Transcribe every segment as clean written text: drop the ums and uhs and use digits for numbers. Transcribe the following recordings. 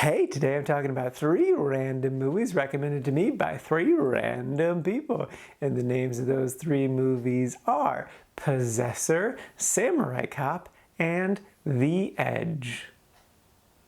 Hey, today I'm talking about 3 random movies recommended to me by 3 random people. And the names of those 3 movies are Possessor, Samurai Cop, and The Edge.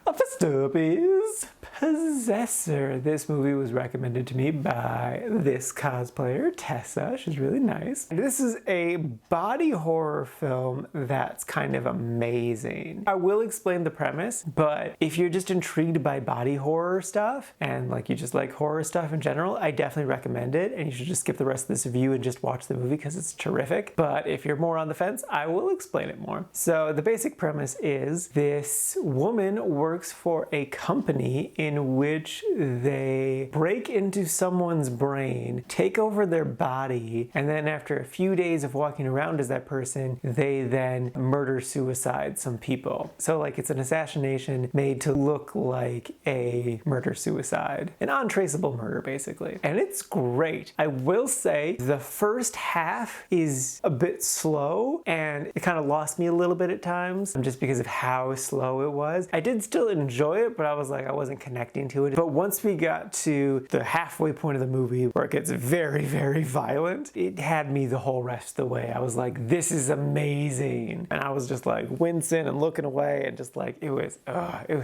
First up is Possessor. This movie was recommended to me by this cosplayer, Tessa. She's really nice. This is a body horror film that's kind of amazing. I will explain the premise, but if you're just intrigued by body horror stuff and like you just like horror stuff in general, I definitely recommend it, and you should just skip the rest of this review and just watch the movie because it's terrific. But if you're more on the fence, I will explain it more. So the basic premise is this woman works for a company in which they break into someone's brain, take over their body, and then after a few days of walking around as that person, they then murder-suicide some people. So like it's an assassination made to look like a murder-suicide. An untraceable murder, basically. And it's great. I will say the first half is a bit slow, and it kind of lost me a little bit at times, just because of how slow it was. I did still enjoy it, but I was like, I wasn't connecting to it. But once we got to the halfway point of the movie where it gets very, very violent, it had me the whole rest of the way. I was like, this is amazing. And I was just like wincing and looking away and just like, it was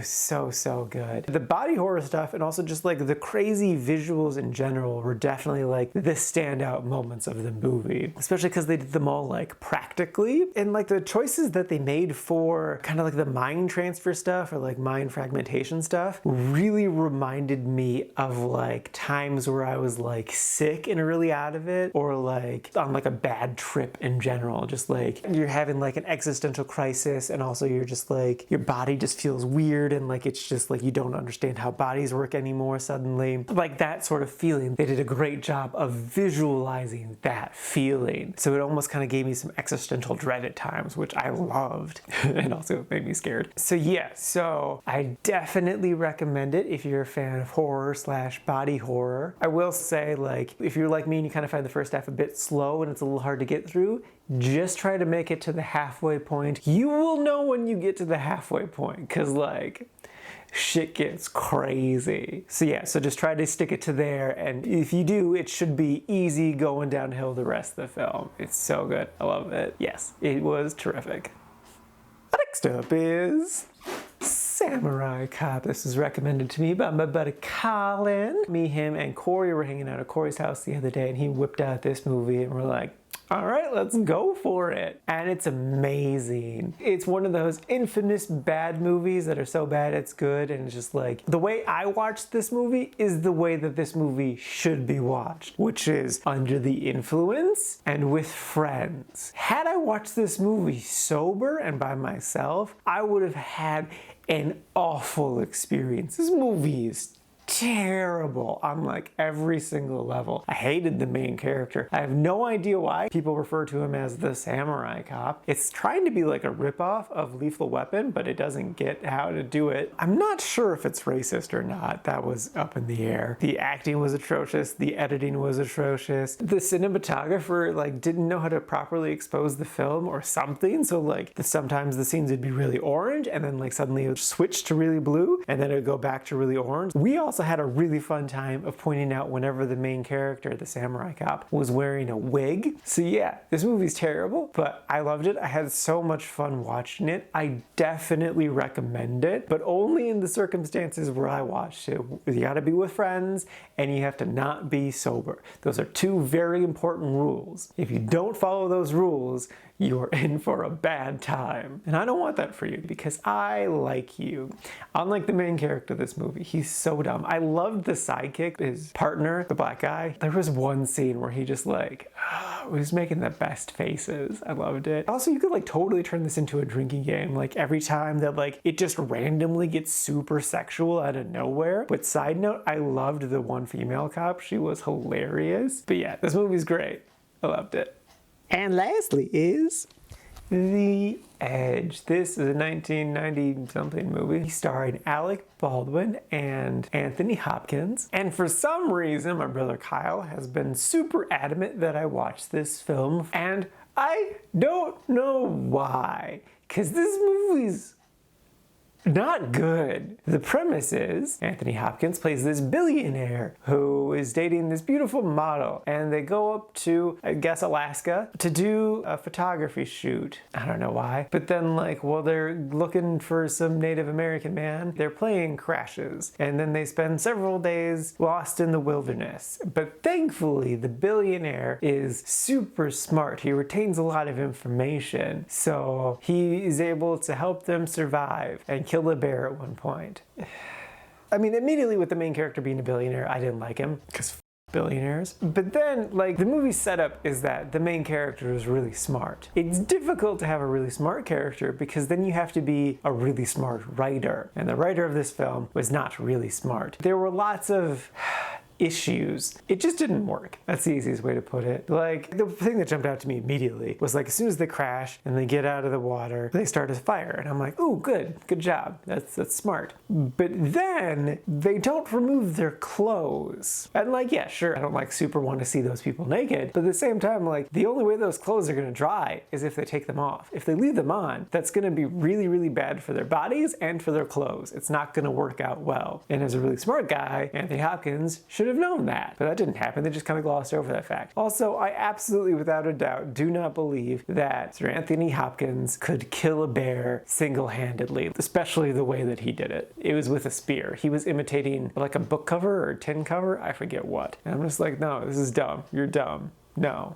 so good. The body horror stuff and also just like the crazy visuals in general were definitely like the standout moments of the movie, especially because they did them all like practically. And like the choices that they made for kind of like the mind transfer stuff or like mind fragmentation stuff really reminded me of like times where I was like sick and really out of it, or like on like a bad trip in general. Just like you're having like an existential crisis, and also you're just like your body just feels weird, and like it's just like you don't understand how bodies work anymore suddenly. Like that sort of feeling. They did a great job of visualizing that feeling. So it almost kind of gave me some existential dread at times, which I loved and also made me scared. So yeah, so I definitely recommend it if you're a fan of horror / body horror. I will say, like, if you're like me and you kind of find the first half a bit slow and it's a little hard to get through, just try to make it to the halfway point. You will know when you get to the halfway point, because like shit gets crazy. So yeah, so just try to stick it to there, and if you do, it should be easy going downhill the rest of the film. It's so good. I love it. Yes, it was terrific. Next up is Samurai Cop. This was recommended to me by my buddy Colin. Me, him, and Corey were hanging out at Corey's house the other day, and he whipped out this movie, and we're like, all right, let's go for it. And it's amazing. It's one of those infamous bad movies that are so bad it's good, and it's just like, the way I watched this movie is the way that this movie should be watched, which is under the influence and with friends. Had I watched this movie sober and by myself, I would have had an awful experience. This movie is terrible on like every single level. I hated the main character. I have no idea why people refer to him as the Samurai Cop. It's trying to be like a ripoff of Lethal Weapon, but it doesn't get how to do it. I'm not sure if it's racist or not. That was up in the air. The acting was atrocious. The editing was atrocious. The cinematographer like didn't know how to properly expose the film or something. So like sometimes the scenes would be really orange, and then like suddenly it would switch to really blue, and then it would go back to really orange. We also had a really fun time of pointing out whenever the main character, the Samurai Cop, was wearing a wig. So yeah, this movie's terrible, but I loved it. I had so much fun watching it. I definitely recommend it, but only in the circumstances where I watched it. You gotta be with friends, and you have to not be sober. Those are 2 very important rules. If you don't follow those rules, you're in for a bad time. And I don't want that for you, because I like you. Unlike the main character of this movie, he's so dumb. I loved the sidekick, his partner, the black guy. There was one scene where he just like, was making the best faces. I loved it. Also, you could like totally turn this into a drinking game. Like every time that like it just randomly gets super sexual out of nowhere. But side note, I loved the one female cop. She was hilarious. But yeah, this movie's great. I loved it. And lastly is The Edge. This is a 1990-something movie starring Alec Baldwin and Anthony Hopkins. And for some reason, my brother Kyle has been super adamant that I watch this film, and I don't know why. Because this movie's not good. The premise is Anthony Hopkins plays this billionaire who is dating this beautiful model, and they go up to, I guess, Alaska to do a photography shoot. I don't know why. But then, like, while they're looking for some Native American man, their plane crashes, and then they spend several days lost in the wilderness. But thankfully, the billionaire is super smart. He retains a lot of information, so he is able to help them survive and kill a bear at one point. I mean, immediately with the main character being a billionaire, I didn't like him, because billionaires. But then, like, the movie's setup is that the main character is really smart. It's difficult to have a really smart character because then you have to be a really smart writer. And the writer of this film was not really smart. There were lots of issues. It just didn't work. That's the easiest way to put it. Like, the thing that jumped out to me immediately was, like, as soon as they crash and they get out of the water, they start a fire. And I'm like, ooh, good job. That's smart. But then they don't remove their clothes. And, like, yeah, sure, I don't, like, super want to see those people naked, but at the same time, like, the only way those clothes are gonna dry is if they take them off. If they leave them on, that's gonna be really, really bad for their bodies and for their clothes. It's not gonna work out well. And as a really smart guy, Anthony Hopkins should have known that, but that didn't happen. They just kind of glossed over that fact. Also, I absolutely, without a doubt, do not believe that Sir Anthony Hopkins could kill a bear single-handedly, especially the way that he did it. It was with a spear. He was imitating like a book cover or a tin cover, I forget what. And I'm just like, no, this is dumb. You're dumb. No,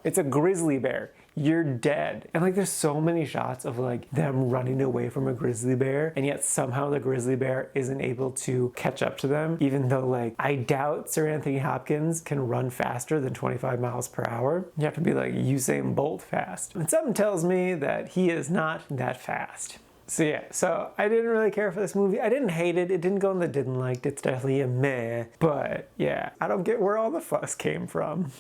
it's a grizzly bear. You're dead. And like, there's so many shots of like them running away from a grizzly bear, and yet somehow the grizzly bear isn't able to catch up to them, even though, like, I doubt Sir Anthony Hopkins can run faster than 25 miles per hour. You have to be like Usain Bolt fast. And something tells me that he is not that fast. So yeah, so I didn't really care for this movie. I didn't hate it. It didn't go in the didn't liked. It's definitely a meh. But yeah, I don't get where all the fuss came from.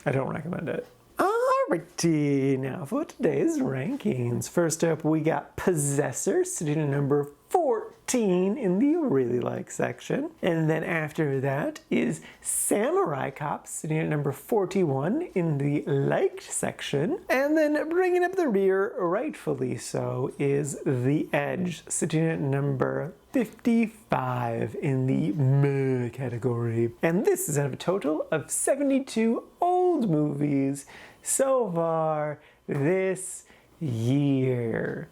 I don't recommend it. Alrighty, now for today's rankings. First up, we got Possessor sitting at number 14 in the really like section. And then after that is Samurai Cop sitting at number 41 in the liked section. And then bringing up the rear, rightfully so, is The Edge sitting at number 55 in the meh category. And this is out of a total of 72 old movies so far this year.